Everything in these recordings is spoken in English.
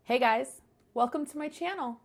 Hey guys, welcome to my channel.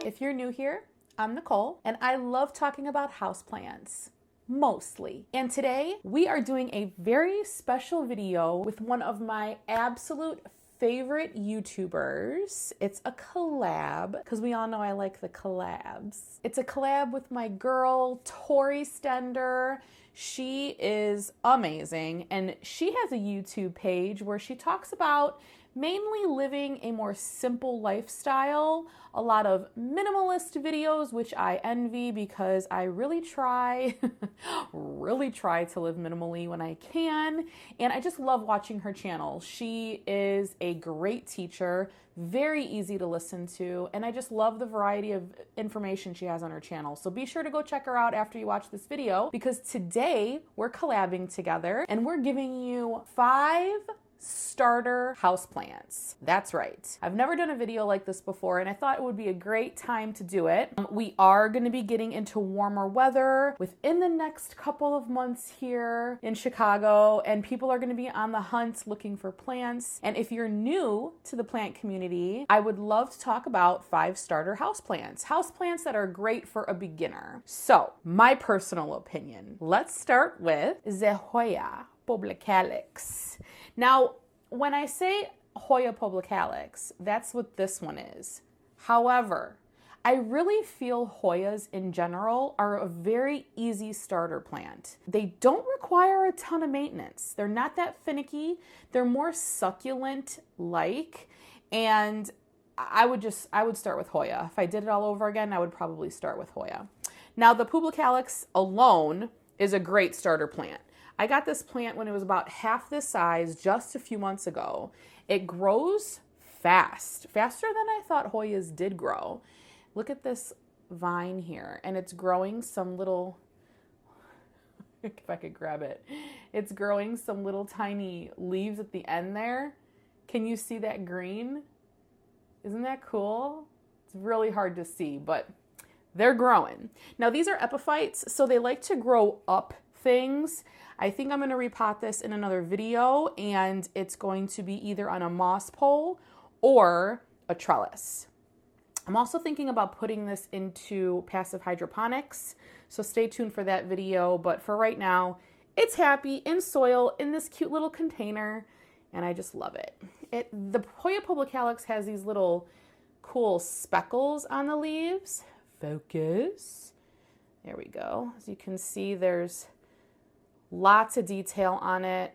If you're new here, I'm Nicole and I love talking about houseplants, mostly. And today we are doing a very special video with one of my absolute favorite YouTubers. It's a collab, because we all know I like the collabs. It's a collab with my girl, Tory Stender. She is amazing, and she has a YouTube page where she talks about mainly living a more simple lifestyle, a lot of minimalist videos, which I envy because I really try to live minimally when I can. And I just love watching her channel. She is a great teacher, very easy to listen to, and I just love the variety of information she has on her channel. So be sure to go check her out after you watch this video, because today we're collabing together and we're giving you 5 starter houseplants. That's right. I've never done a video like this before, and I thought it would be a great time to do it. We are going to be getting into warmer weather within the next couple of months here in Chicago, and people are going to be on the hunt looking for plants. And if you're new to the plant community, I would love to talk about 5 starter houseplants. Houseplants that are great for a beginner. So, my personal opinion. Let's start with the Hoya Pubicalyx. Now, when I say Hoya Pubicalyx, that's what this one is. However, I really feel Hoyas in general are a very easy starter plant. They don't require a ton of maintenance. They're not that finicky. They're more succulent-like, and I would start with Hoya. If I did it all over again, I would probably start with Hoya. Now, the Pubicalyx alone is a great starter plant. I got this plant when it was about half this size just a few months ago. It grows fast, faster than I thought Hoyas did grow. Look at this vine here, and it's growing some little, if I could grab it, it's growing some little tiny leaves at the end there. Can you see that green? Isn't that cool? It's really hard to see, but they're growing. Now, these are epiphytes, so they like to grow up things. I think I'm going to repot this in another video, and it's going to be either on a moss pole or a trellis. I'm also thinking about putting this into passive hydroponics, so stay tuned for that video. But for right now, it's happy in soil in this cute little container, and I just love it. The Hoya Pubicalyx has these little cool speckles on the leaves. Focus. There we go. As you can see, there's lots of detail on it.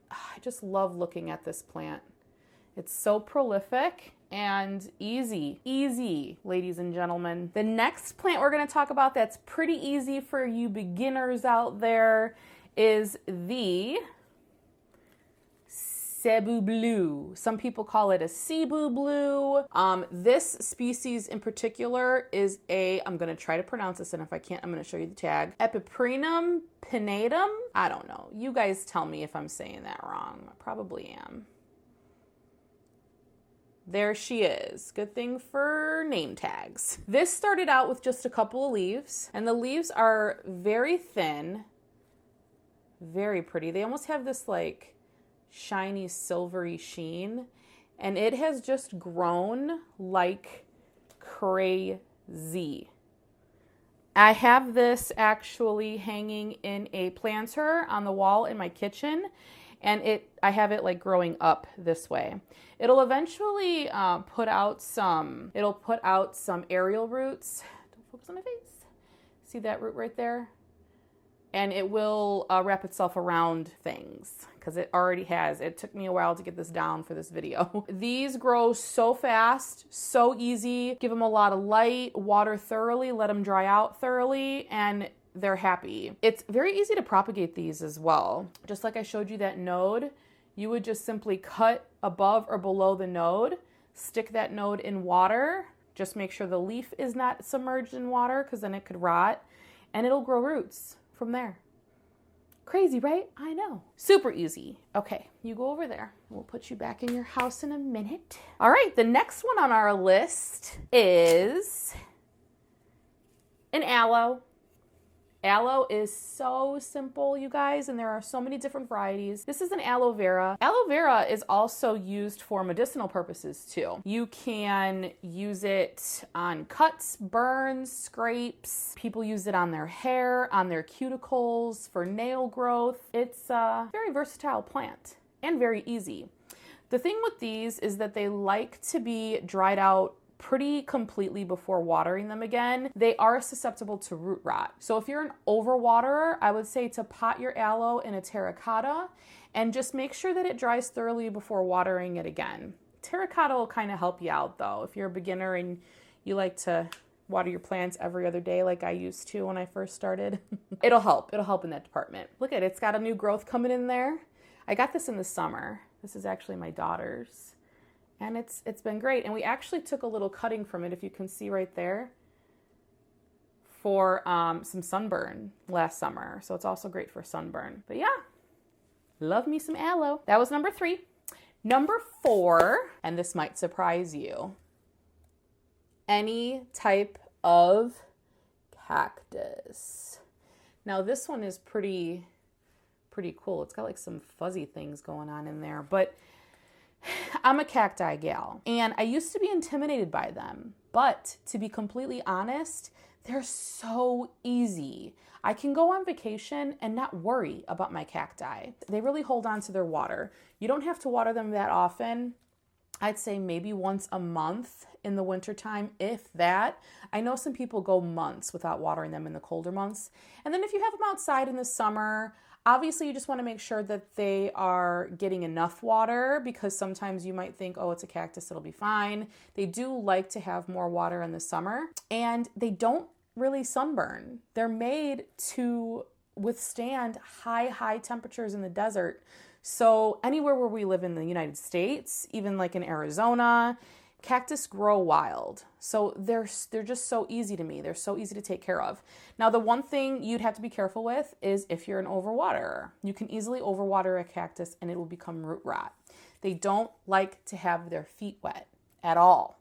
I just love looking at this plant. It's so prolific and easy, ladies and gentlemen. The next plant we're going to talk about that's pretty easy for you beginners out there is the Cebu Blue. Some people call it a Cebu Blue. This species in particular is I'm going to try to pronounce this, and if I can't, I'm going to show you the tag. Epiprenum pinnatum? I don't know. You guys tell me if I'm saying that wrong. I probably am. There she is. Good thing for name tags. This started out with just a couple of leaves, and the leaves are very thin, very pretty. They almost have this like shiny silvery sheen, and it has just grown like crazy. I have this actually hanging in a planter on the wall in my kitchen, and I have it like growing up this way. It'll eventually put out some aerial roots. Don't focus on my face. See that root right there? And it will wrap itself around things, because it already has. It took me a while to get this down for this video. These grow so fast, so easy. Give them a lot of light, water thoroughly, let them dry out thoroughly, and they're happy. It's very easy to propagate these as well. Just like I showed you that node, you would just simply cut above or below the node, stick that node in water. Just make sure the leaf is not submerged in water, because then it could rot, and it'll grow roots from there. Crazy, right? I know. Super easy. Okay, you go over there. We'll put you back in your house in a minute. All right, the next one on our list is an aloe. Aloe is so simple, you guys, and there are so many different varieties. This is an aloe vera. Aloe vera is also used for medicinal purposes too. You can use it on cuts, burns, scrapes. People use it on their hair, on their cuticles, for nail growth. It's a very versatile plant and very easy. The thing with these is that they like to be dried out pretty completely before watering them again. They are susceptible to root rot. So if you're an overwaterer, I would say to pot your aloe in a terracotta and just make sure that it dries thoroughly before watering it again. Terracotta will kind of help you out though. If you're a beginner and you like to water your plants every other day like I used to when I first started, it'll help. It'll help in that department. Look at it, it's got a new growth coming in there. I got this in the summer. This is actually my daughter's. And it's been great. And we actually took a little cutting from it, if you can see right there, for some sunburn last summer. So it's also great for sunburn. But yeah, love me some aloe. That was number 3. Number 4, and this might surprise you, any type of cactus. Now this one is pretty cool. It's got like some fuzzy things going on in there, but I'm a cacti gal, and I used to be intimidated by them, but to be completely honest, they're so easy. I can go on vacation and not worry about my cacti. They really hold on to their water. You don't have to water them that often. I'd say maybe once a month in the wintertime, if that. I know some people go months without watering them in the colder months. And then if you have them outside in the summer, obviously, you just want to make sure that they are getting enough water, because sometimes you might think, oh, it's a cactus, it'll be fine. They do like to have more water in the summer, and they don't really sunburn. They're made to withstand high temperatures in the desert. So anywhere where we live in the United States, even like in Arizona, cactus grow wild. So they're just so easy to me. They're so easy to take care of. Now, the one thing you'd have to be careful with is if you're an overwaterer. You can easily overwater a cactus and it will become root rot. They don't like to have their feet wet at all.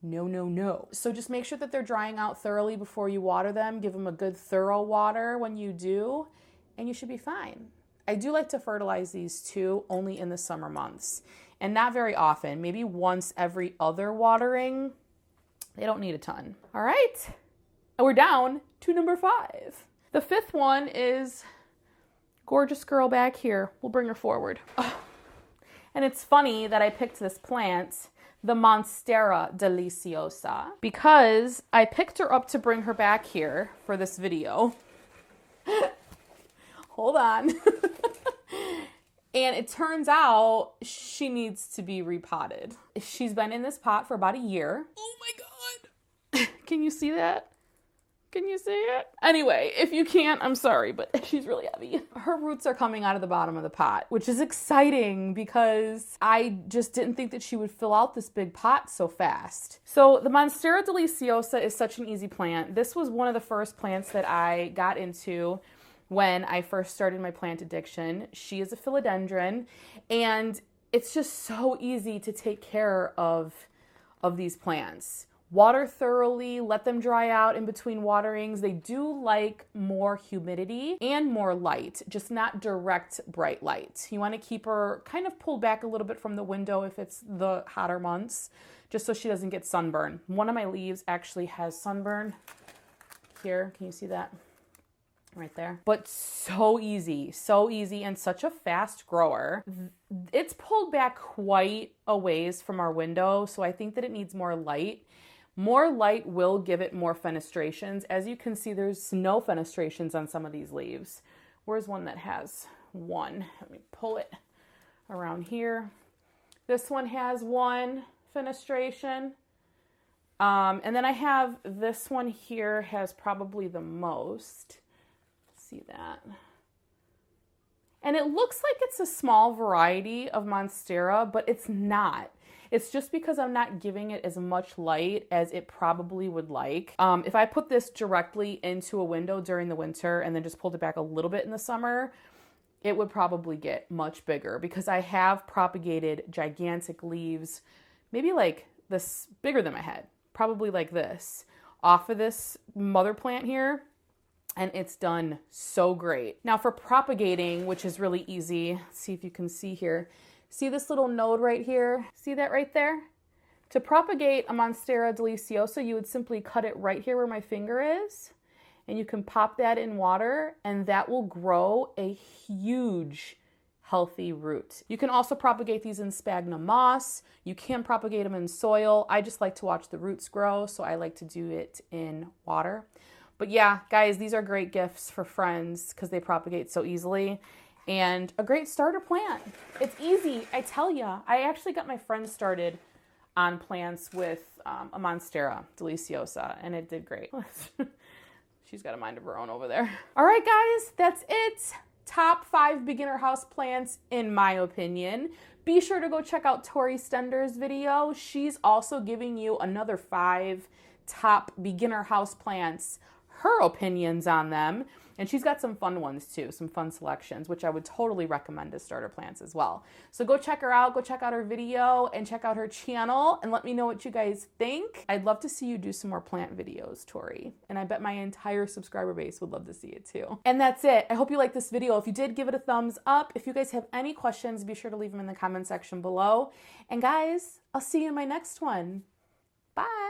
No. So just make sure that they're drying out thoroughly before you water them. Give them a good thorough water when you do, and you should be fine. I do like to fertilize these too, only in the summer months. And not very often, maybe once every other watering. They don't need a ton. All right, and we're down to number 5. The 5th one is gorgeous girl back here. We'll bring her forward. Oh. And it's funny that I picked this plant, the Monstera Deliciosa, because I picked her up to bring her back here for this video. Hold on. And it turns out she needs to be repotted. She's been in this pot for about a year. Oh my God. Can you see that? Can you see it? Anyway, if you can't, I'm sorry, but she's really heavy. Her roots are coming out of the bottom of the pot, which is exciting because I just didn't think that she would fill out this big pot so fast. So the Monstera Deliciosa is such an easy plant. This was one of the first plants that I got into when I first started my plant addiction. She is a philodendron, and it's just so easy to take care of these plants. Water thoroughly, let them dry out in between waterings. They do like more humidity and more light, just not direct bright light. You want to keep her kind of pulled back a little bit from the window if it's the hotter months, just so she doesn't get sunburn. One of my leaves actually has sunburn here. Can you see that? Right there. But so easy, and such a fast grower. It's pulled back quite a ways from our window, so I think that it needs more light. More light will give it more fenestrations. As you can see, there's no fenestrations on some of these leaves. Where's one that has one? Let me pull it around here. This one has one fenestration. And then I have this one here has probably the most. See that? And it looks like it's a small variety of Monstera, but it's not. It's just because I'm not giving it as much light as it probably would like. If I put this directly into a window during the winter and then just pulled it back a little bit in the summer, it would probably get much bigger because I have propagated gigantic leaves, maybe like this, bigger than my head, probably like this, off of this mother plant here. and it's done so great. Now for propagating, which is really easy, let's see if you can see here. See this little node right here? See that right there? To propagate a Monstera Deliciosa, you would simply cut it right here where my finger is, and you can pop that in water, and that will grow a huge, healthy root. You can also propagate these in sphagnum moss. You can propagate them in soil. I just like to watch the roots grow, so I like to do it in water. But yeah, guys, these are great gifts for friends because they propagate so easily. And a great starter plant. It's easy, I tell ya. I actually got my friends started on plants with a Monstera Deliciosa, and it did great. She's got a mind of her own over there. All right, guys, that's it. Top 5 beginner house plants, in my opinion. Be sure to go check out Tory Stender's video. She's also giving you another 5 top beginner house plants, her opinions on them. And she's got some fun ones too, some fun selections, which I would totally recommend as starter plants as well. So go check her out, go check out her video, and check out her channel, and let me know what you guys think. I'd love to see you do some more plant videos, Tori. And I bet my entire subscriber base would love to see it too. And that's it. I hope you liked this video. If you did, give it a thumbs up. If you guys have any questions, be sure to leave them in the comment section below. And guys, I'll see you in my next one. Bye.